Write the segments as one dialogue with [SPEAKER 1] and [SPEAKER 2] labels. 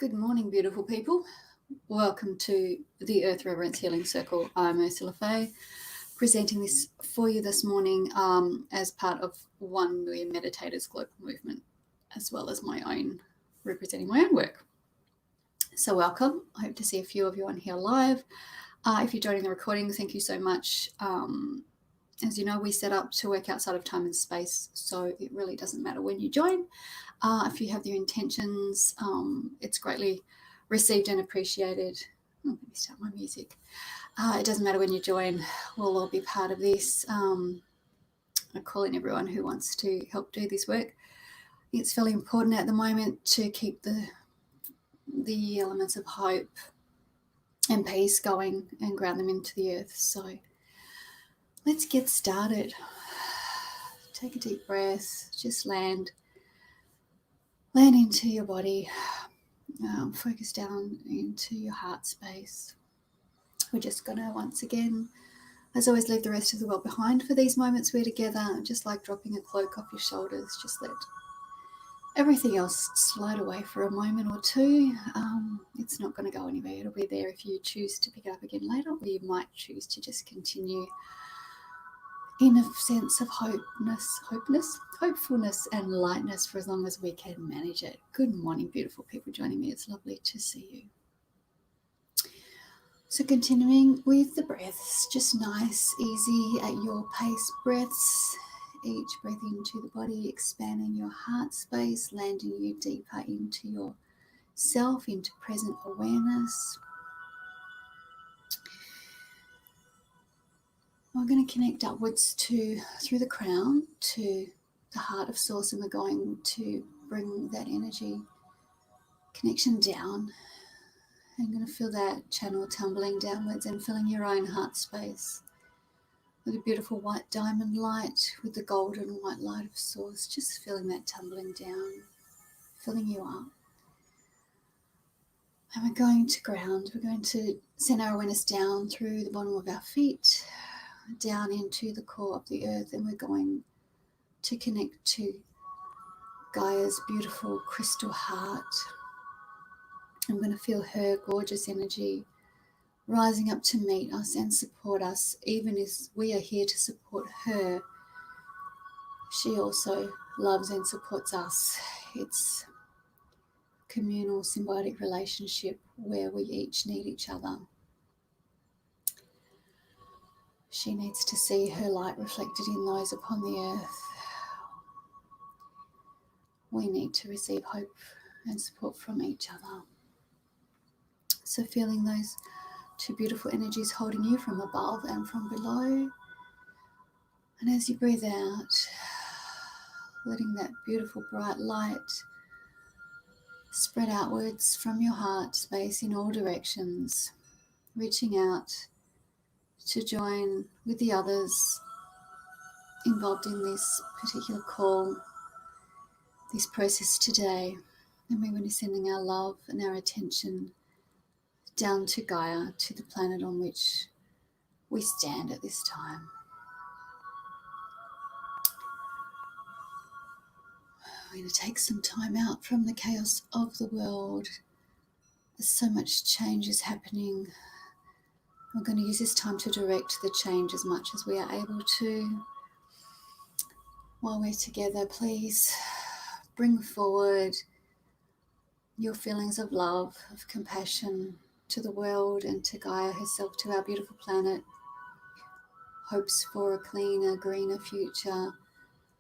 [SPEAKER 1] Good morning, beautiful people. Welcome to the Earth Reverence Healing Circle. I'm Ursula Faye, presenting this for you this morning as part of 1 Million Meditators Global Movement, as well as my own, representing my own work. So welcome. I hope to see a few of you on here live. If you're joining the recording, thank you so much. As you know, we set up to work outside of time and space, so it really doesn't matter when you join. If you have your intentions, it's greatly received and appreciated. Let me start my music. It doesn't matter when you join, we'll all be part of this. I call in everyone who wants to help do this work. It's fairly important at the moment to keep the elements of hope and peace going and ground them into the earth. So let's get started. Take a deep breath, just land into your body, focus down into your heart space. We're just going to once again, as always, leave the rest of the world behind for these moments we're together, just like dropping a cloak off your shoulders. Just let everything else slide away for a moment or two. It's not going to go anywhere. It'll be there if you choose to pick it up again later, or you might choose to just continue in a sense of hopefulness and lightness for as long as we can manage it. Good morning, beautiful people joining me. It's lovely to see you. So continuing with the breaths, just nice, easy, at your pace breaths. Each breath into the body, expanding your heart space, landing you deeper into yourself, into present awareness. We're going to connect upwards through the crown to the heart of source, and we're going to bring that energy connection down. I'm going to feel that channel tumbling downwards and filling your own heart space with a beautiful white diamond light, with the golden white light of source, just feeling that tumbling down, filling you up. And we're going to ground. We're going to send our awareness down through the bottom of our feet, down into the core of the earth, and we're going to connect to Gaia's beautiful crystal heart. I'm going to feel her gorgeous energy rising up to meet us and support us, even as we are here to support her. She also loves and supports us. It's a communal, symbiotic relationship where we each need each other. She needs to see her light reflected in those upon the earth. We need to receive hope and support from each other. So feeling those two beautiful energies holding you from above and from below. And as you breathe out, letting that beautiful bright light spread outwards from your heart space in all directions, reaching out to join with the others involved in this particular call, this process today. And we're going to be sending our love and our attention down to Gaia, to the planet on which we stand at this time. We're going to take some time out from the chaos of the world. There's so much change is happening. We're going to use this time to direct the change as much as we are able to. While we're together, please bring forward your feelings of love, of compassion to the world and to Gaia herself, to our beautiful planet. Hopes for a cleaner, greener future,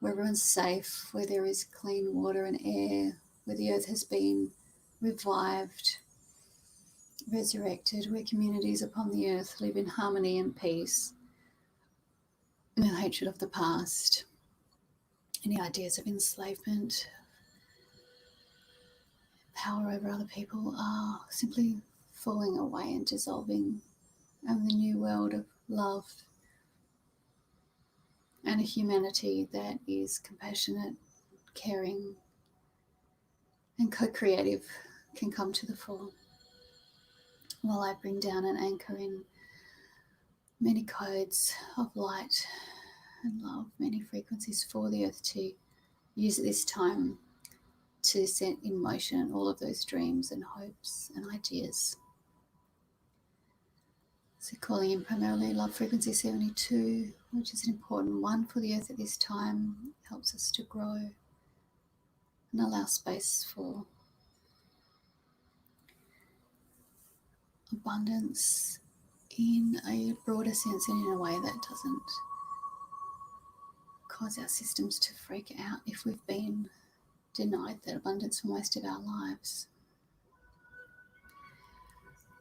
[SPEAKER 1] where everyone's safe, where there is clean water and air, where the earth has been revived, resurrected, where communities upon the earth live in harmony and peace, no hatred of the past. Any ideas of enslavement, power over other people are simply falling away and dissolving, and the new world of love and a humanity that is compassionate, caring, and co-creative can come to the fore. While I bring down and anchor in many codes of light and love, many frequencies for the earth to use at this time to set in motion all of those dreams and hopes and ideas. So calling in primarily love frequency 72, which is an important one for the earth at this time, helps us to grow and allow space for abundance in a broader sense and in a way that doesn't cause our systems to freak out if we've been denied that abundance for most of our lives.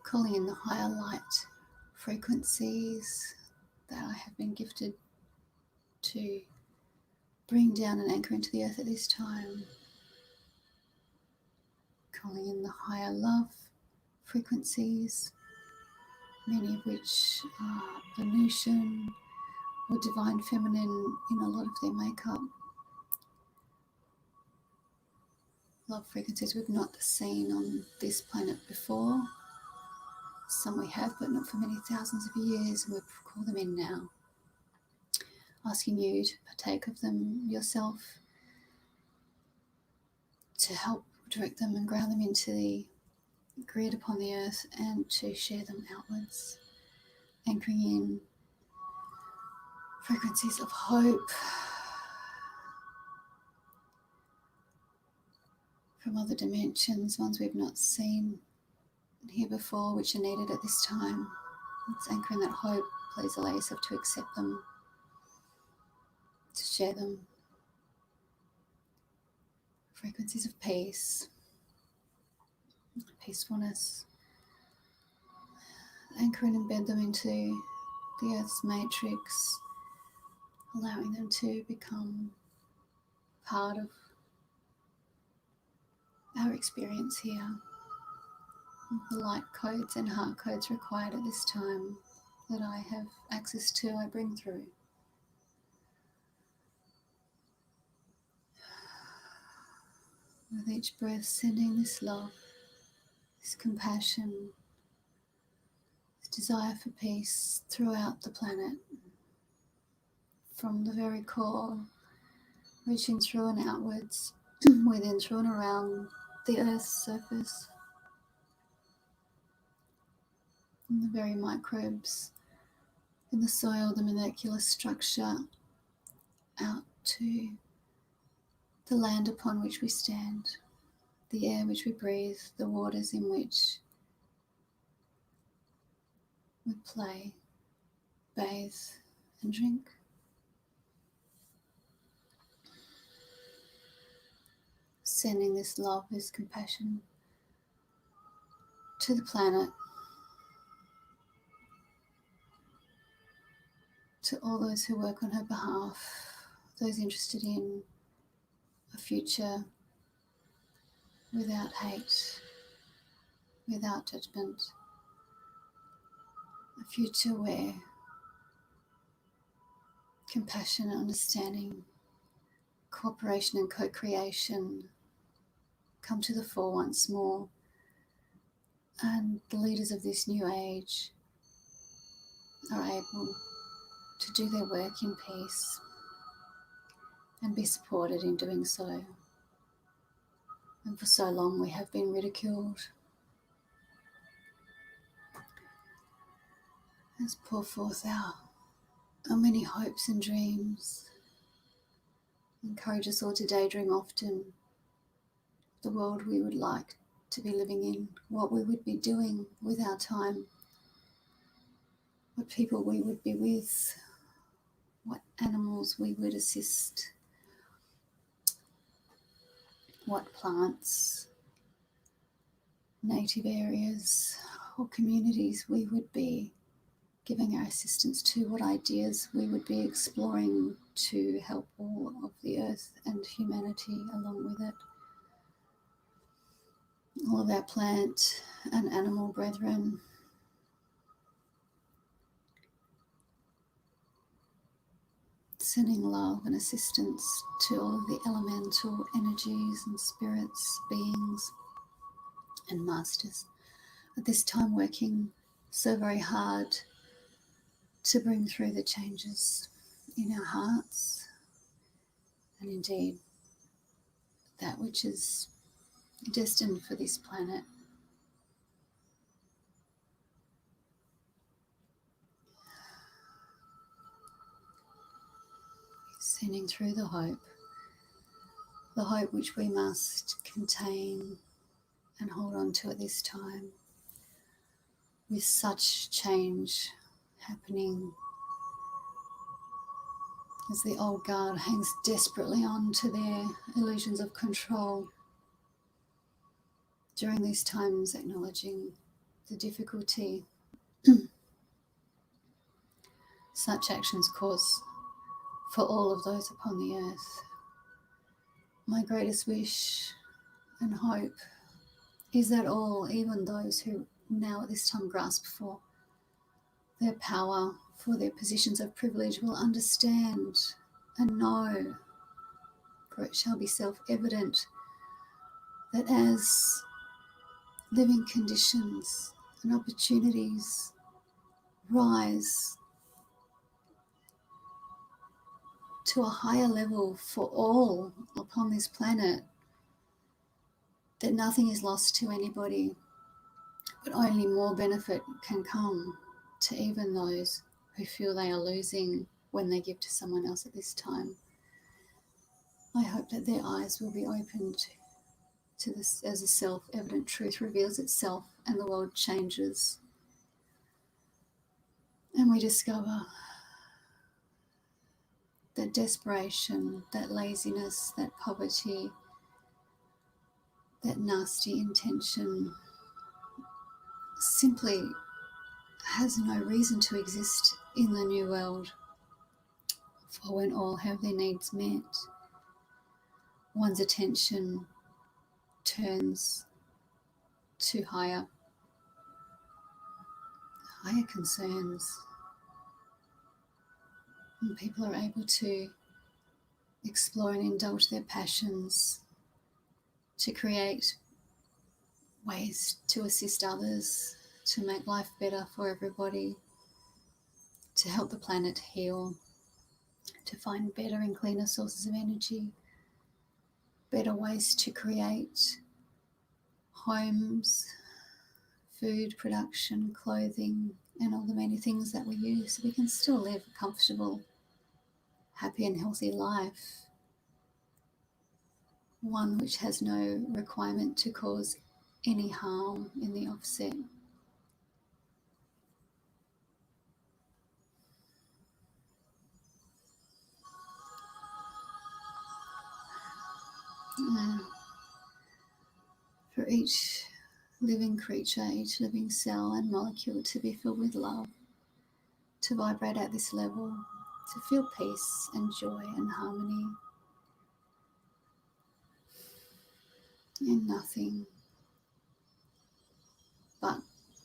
[SPEAKER 1] Calling in the higher light frequencies that I have been gifted to bring down and anchor into the earth at this time. Calling in the higher love frequencies, many of which are Venusian or divine feminine in a lot of their makeup. Love frequencies we've not seen on this planet before. Some we have, but not for many thousands of years, and we call them in now. Asking you to partake of them yourself, to help direct them and ground them into the grid upon the earth, and to share them outwards, anchoring in frequencies of hope from other dimensions, ones we've not seen here before, which are needed at this time. Let's anchor in that hope. Please allow yourself to accept them, to share them. Frequencies of peace, peacefulness. Anchor and embed them into the earth's matrix, allowing them to become part of our experience here. The light codes and heart codes required at this time that I have access to, I bring through. With each breath, sending this love, this compassion, this desire for peace throughout the planet, from the very core, reaching through and outwards, within, through and around the earth's surface, and the very microbes in the soil, the molecular structure, out to the land upon which we stand, the air which we breathe, the waters in which we play, bathe and drink. Sending this love, this compassion to the planet, to all those who work on her behalf, those interested in a future without hate, without judgment, a future where compassion, understanding, cooperation and co-creation come to the fore once more, and the leaders of this new age are able to do their work in peace and be supported in doing so. And for so long we have been ridiculed. Let's pour forth our many hopes and dreams. Encourage us all to daydream often the world we would like to be living in, what we would be doing with our time, what people we would be with, what animals we would assist, what plants, native areas or communities we would be giving our assistance to, what ideas we would be exploring to help all of the earth and humanity along with it. All of our plant and animal brethren, sending love and assistance to all of the elemental energies and spirits, beings and masters. At this time working so very hard to bring through the changes in our hearts, and indeed that which is destined for this planet. Sending through the hope which we must contain and hold on to at this time, with such change happening as the old guard hangs desperately on to their illusions of control. During these times, acknowledging the difficulty such actions cause for all of those upon the earth. My greatest wish and hope is that all, even those who now at this time grasp for their power, for their positions of privilege, will understand and know, for it shall be self-evident, that as living conditions and opportunities rise to a higher level for all upon this planet, that nothing is lost to anybody, but only more benefit can come to even those who feel they are losing when they give to someone else at this time. I hope that their eyes will be opened to this as a self-evident truth reveals itself and the world changes. And we discover that desperation, that laziness, that poverty, that nasty intention simply has no reason to exist in the new world. For when all have their needs met, one's attention turns to higher concerns, and people are able to explore and indulge their passions, to create ways to assist others, to make life better for everybody, to help the planet heal, to find better and cleaner sources of energy, better ways to create homes, food production, clothing, and all the many things that we use so we can still live a comfortable, happy and healthy life, one which has no requirement to cause any harm in the offset. For each living creature, each living cell and molecule to be filled with love, to vibrate at this level, to feel peace and joy and harmony, and nothing but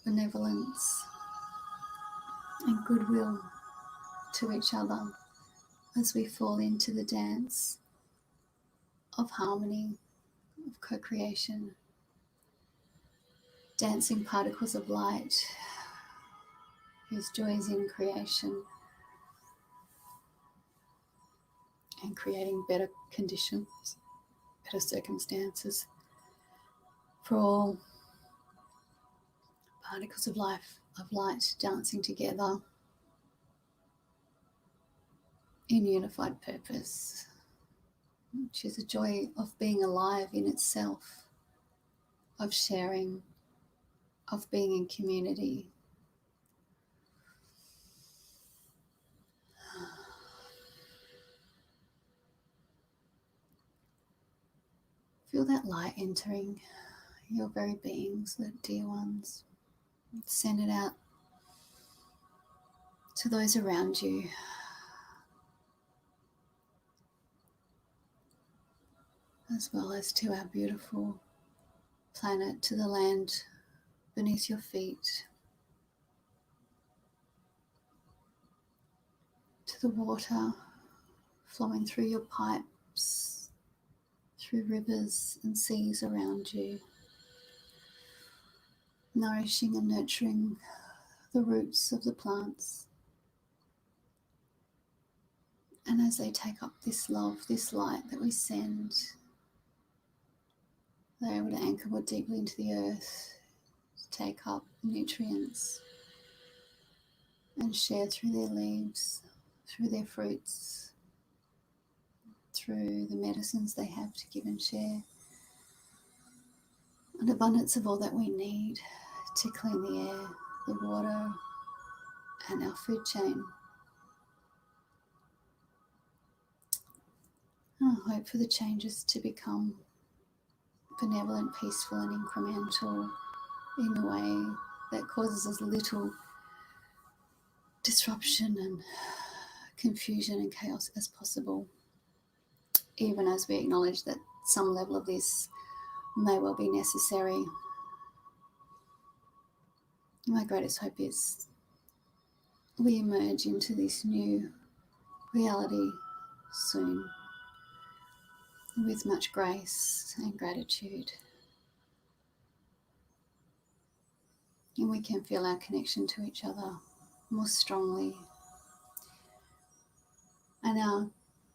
[SPEAKER 1] benevolence and goodwill to each other as we fall into the dance of harmony, of co-creation, dancing particles of light whose joy is in creation and creating better conditions, better circumstances for all particles of life, of light, dancing together in unified purpose, which is a joy of being alive in itself, of sharing, of being in community. Feel that light entering your very beings, the dear ones. Send it out to those around you. As well as to our beautiful planet, to the land beneath your feet, to the water flowing through your pipes, through rivers and seas around you, nourishing and nurturing the roots of the plants. And as they take up this love, this light that we send, They're able to anchor more deeply into the earth, take up nutrients, and share through their leaves, through their fruits, through the medicines they have to give and share. An abundance of all that we need to clean the air, the water, and our food chain. I hope for the changes to become benevolent, peaceful, and incremental in a way that causes as little disruption and confusion and chaos as possible, even as we acknowledge that some level of this may well be necessary. My greatest hope is we emerge into this new reality soon with much grace and gratitude. And we can feel our connection to each other more strongly, and our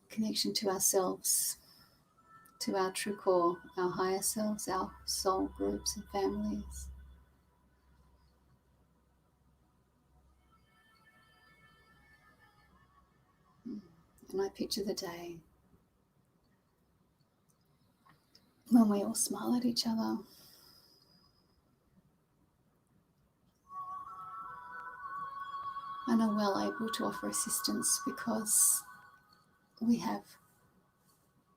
[SPEAKER 1] connection to ourselves, to our true core, our higher selves, our soul groups and families. And I picture the day when we all smile at each other, and are well able to offer assistance because we have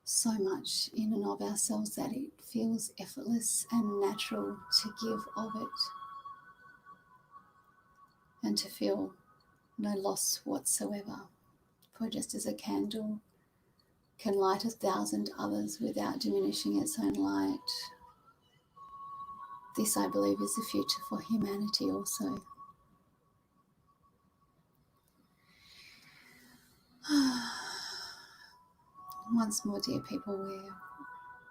[SPEAKER 1] so much in and of ourselves that it feels effortless and natural to give of it and to feel no loss whatsoever. For just as a candle can light 1,000 others without diminishing its own light, this, I believe, is the future for humanity also. Once more, dear people, we're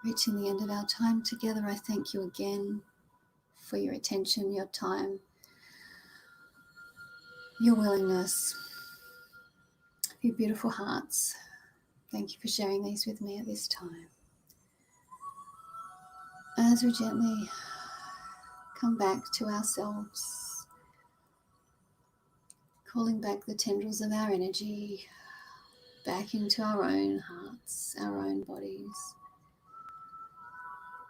[SPEAKER 1] reaching the end of our time together. I thank you again for your attention, your time, your willingness, your beautiful hearts. Thank you for sharing these with me at this time. As we gently come back to ourselves, calling back the tendrils of our energy back into our own hearts, our own bodies.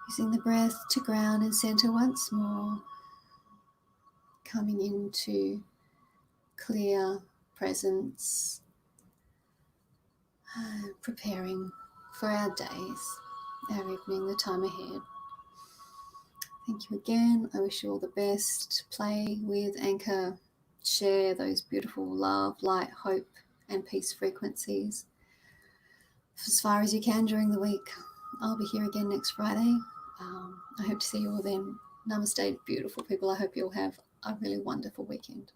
[SPEAKER 1] Using the breath to ground and center once more, coming into clear presence, preparing for our days, our evening, the time ahead. Thank you again. I wish you all the best. Play with, anchor, share those beautiful love, light, hope, and peace frequencies as far as you can during the week. I'll be here again next Friday. I hope to see you all then. Namaste, beautiful people. I hope you'll have a really wonderful weekend.